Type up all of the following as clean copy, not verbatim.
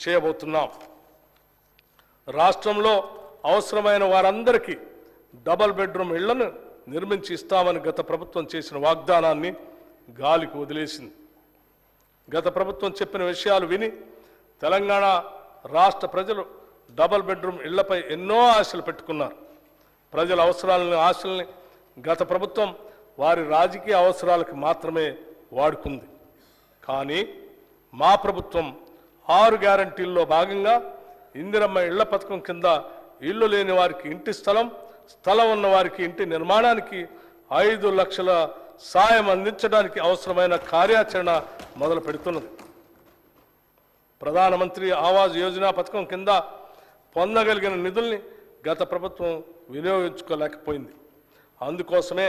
చేయబోతున్నాం. రాష్ట్రంలో అవసరమైన వారందరికీ డబుల్ బెడ్రూమ్ ఇళ్లను నిర్మించి ఇస్తామని గత ప్రభుత్వం చేసిన వాగ్దానాన్ని గాలికి వదిలేసింది. గత ప్రభుత్వం చెప్పిన విషయాలు విని తెలంగాణ రాష్ట్ర ప్రజలు డబుల్ బెడ్రూమ్ ఇళ్లపై ఎన్నో ఆశలు పెట్టుకున్నారు. ప్రజల అవసరాలని ఆశల్ని గత ప్రభుత్వం వారి రాజకీయ అవసరాలకు మాత్రమే వాడుకుంది. కానీ మా ప్రభుత్వం 6 గ్యారంటీల్లో భాగంగా ఇందిరమ్మ ఇళ్ల పథకం కింద ఇల్లు లేని వారికి ఇంటి స్థలం ఉన్న వారికి ఇంటి నిర్మాణానికి 5 లక్షల సాయం అందించడానికి అవసరమైన కార్యాచరణ మొదలు పెడుతున్నది. ప్రధానమంత్రి ఆవాస్ యోజన పథకం కింద పొందగలిగిన నిధుల్ని గత ప్రభుత్వం వినియోగించుకోలేకపోయింది. అందుకోసమే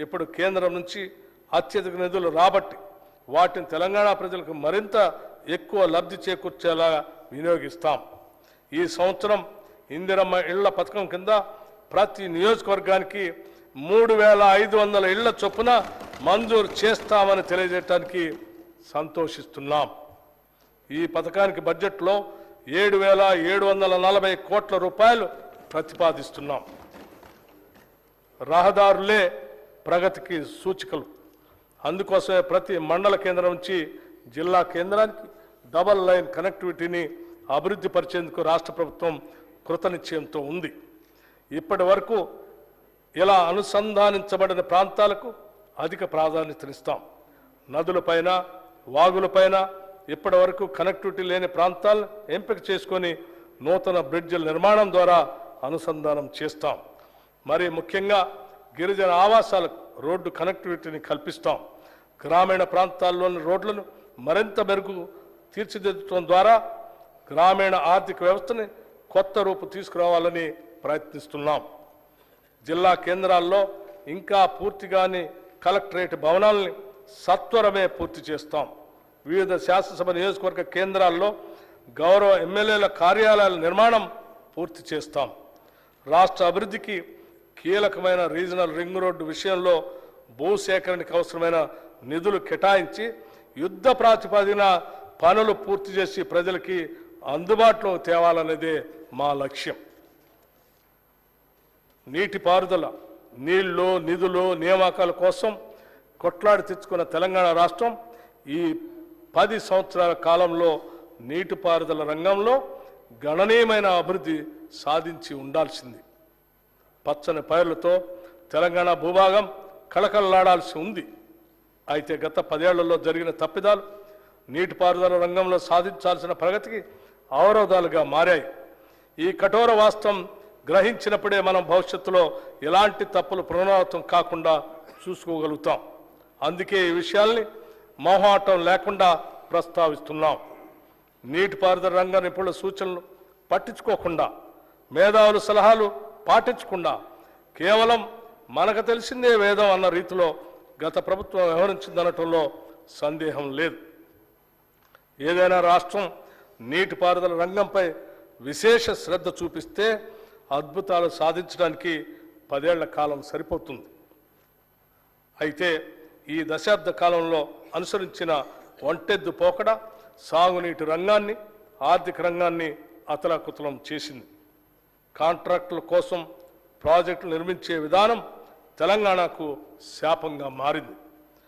ఇప్పుడు కేంద్రం నుంచి అత్యధిక నిధులు రాబట్టి వాటిని తెలంగాణ ప్రజలకు మరింత ఎక్కువ లబ్ధి చేకూర్చేలా వినియోగిస్తాం. ఈ సంవత్సరం ఇందిరమ్మ ఇళ్ల పథకం కింద ప్రతి నియోజకవర్గానికి 3500 ఇళ్ల చొప్పున మంజూరు చేస్తామని తెలియజేయడానికి సంతోషిస్తున్నాం. ఈ పథకానికి బడ్జెట్లో 7,740 కోట్ల రూపాయలు ప్రతిపాదిస్తున్నాం. రహదారులే ప్రగతికి సూచికలు. అందుకోసమే ప్రతి మండల కేంద్రం నుంచి జిల్లా కేంద్రానికి డబల్ లైన్ కనెక్టివిటీని అభివృద్ధి పరిచేందుకు రాష్ట్ర ప్రభుత్వం కృతనిశ్చయంతో ఉంది. ఇప్పటి వరకు ఇలా అనుసంధానించబడిన ప్రాంతాలకు అధిక ప్రాధాన్యతనిస్తాం. నదులపైన వాగులపైన ఇప్పటి వరకు కనెక్టివిటీ లేని ప్రాంతాలను ఎంపిక చేసుకొని నూతన బ్రిడ్జిల నిర్మాణం ద్వారా అనుసంధానం చేస్తాం. మరి ముఖ్యంగా గిరిజన ఆవాసాలకు రోడ్డు కనెక్టివిటీని కల్పిస్తాం. గ్రామీణ ప్రాంతాల్లోని రోడ్లను మరింత మెరుగు తీర్చిదిద్దడం ద్వారా గ్రామీణ ఆర్థిక వ్యవస్థని కొత్త రూపు తీసుకురావాలని ప్రయత్నిస్తున్నాం. జిల్లా కేంద్రాల్లో ఇంకా పూర్తిగాని కలెక్టరేట్ భవనాలని సత్వరమే పూర్తి చేస్తాం. వివిధ శాసనసభ నియోజకవర్గ కేంద్రాల్లో గౌరవ ఎమ్మెల్యేల కార్యాలయాల నిర్మాణం పూర్తి చేస్తాం. రాష్ట్ర అభివృద్ధికి కీలకమైన రీజనల్ రింగ్ రోడ్డు విషయంలో భూసేకరణకు అవసరమైన నిధులు కేటాయించి యుద్ధ ప్రాతిపదికన పనులు పూర్తి చేసి ప్రజలకి అందుబాటులో తేవాలనేదే మా లక్ష్యం. నీటిపారుదల, నీళ్లు, నిధులు, నియామకాల కోసం కొట్లాడి తెచ్చుకున్న తెలంగాణ రాష్ట్రం ఈ 10 సంవత్సరాల కాలంలో నీటిపారుదల రంగంలో గణనీయమైన అభివృద్ధి సాధించి ఉండాల్సింది. పచ్చని పైర్లతో తెలంగాణ భూభాగం కళకళలాడాల్సి ఉంది. అయితే గత 10 ఏళ్లలో జరిగిన తప్పిదాలు నీటిపారుదల రంగంలో సాధించాల్సిన ప్రగతికి అవరోధాలుగా మారాయి. ఈ కఠోర వాస్తవం గ్రహించినప్పుడే మనం భవిష్యత్తులో ఎలాంటి తప్పులు పునరావృతం కాకుండా చూసుకోగలుగుతాం. అందుకే ఈ విషయాల్ని మొహమాటం లేకుండా ప్రస్తావిస్తున్నాం. నీటిపారుదల రంగ నిపుణుల సూచనలు పట్టించుకోకుండా, మేధావుల సలహాలు పాటించకుండా కేవలం మనకు తెలిసిందే వేదం అన్న రీతిలో గత ప్రభుత్వం వ్యవహరించిందనటంలో సందేహం లేదు. ఏదైనా రాష్ట్రం నీటిపారుదల రంగంపై విశేష శ్రద్ధ చూపిస్తే అద్భుతాలు సాధించడానికి 10 ఏళ్ల కాలం సరిపోతుంది. అయితే ఈ దశాబ్ద కాలంలో అనుసరించిన ఒంటెద్దు పోకడ సాగునీటి రంగాన్ని, ఆర్థిక రంగాన్ని అతలాకుతలం చేసింది. కాంట్రాక్టుల కోసం ప్రాజెక్టులు నిర్మించే విధానం తెలంగాణకు శాపంగా మారింది.